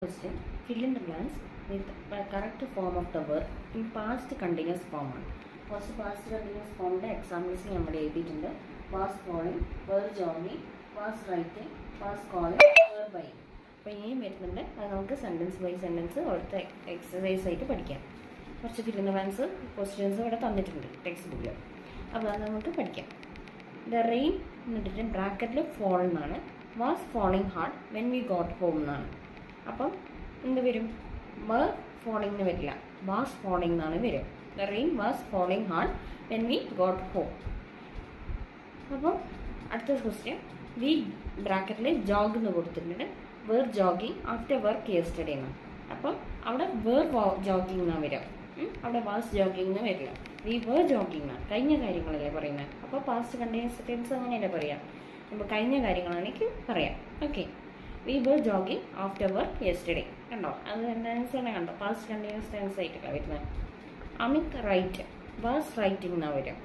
Question. Fill in the blanks with the correct form of the verb in past continuous form. First past continuous form examples നമ്മൾ എഴുതിയിട്ടുണ്ട്. Was falling, were jogging, was writing, was calling, were buying. അപ്പോൾ ഇനിയും വരുന്നുണ്ട്. അത് നമുക്ക് sentence by sentence അവിടുത്തെ exercise ആയിട്ട് പഠിക്കാം. കുറച്ച് fill in the blanks questions ഇവിടെ തന്നിട്ടുണ്ട് ടെക്സ്റ്റ് ബുക്കിൽ. അപ്പോൾ അത് നമുക്ക് പഠിക്കാം. ദ റെയിൻ എന്നിട്ട് ബ്രാക്കറ്റിൽ ഫോൾ എന്നാണ്. Was falling hard when we got home എന്നാണ്. അപ്പം എന്ത് വരും? വർ ഫോളിംഗ് എന്ന് വരില്ല, വാസ് ഫോളിംഗ് എന്നാണ് വരും. The rain was falling hard when we got home. അപ്പം അടുത്ത ക്വസ്റ്റ്യൻ, വി ബ്രാക്കറ്റിൽ ജോഗ് എന്ന് കൊടുത്തിട്ടുണ്ട്. Were jogging after work yesterday എന്നാണ്. അപ്പം അവിടെ വേർ ജോഗിങ് എന്നാണ് വരിക, അവിടെ വാസ് ജോഗിങ് എന്ന് വരില്ല. വി വേർ ജോഗിങ് എന്നാണ്, കഴിഞ്ഞ കാര്യങ്ങളല്ലേ പറയുന്നത്. അപ്പോൾ പാസ്റ്റ് കണ്ടിന്യൂസ് ടെൻസ് അങ്ങനെയല്ലേ പറയാം. അപ്പോൾ കഴിഞ്ഞ കാര്യങ്ങളാണെങ്കിൽ പറയാം. Okay, we were jogging after work yesterday. കണ്ടോ, അത് ടെൻസ് തന്നെ കണ്ടോ, പാസ്റ്റ് കണ്ടിന്യൂസ് ടെൻസ് ആയിട്ടല്ല വരുന്നത്. അമിത് റൈറ്റ് വാസ് റൈറ്റിംഗ് എന്നാണ് വരും.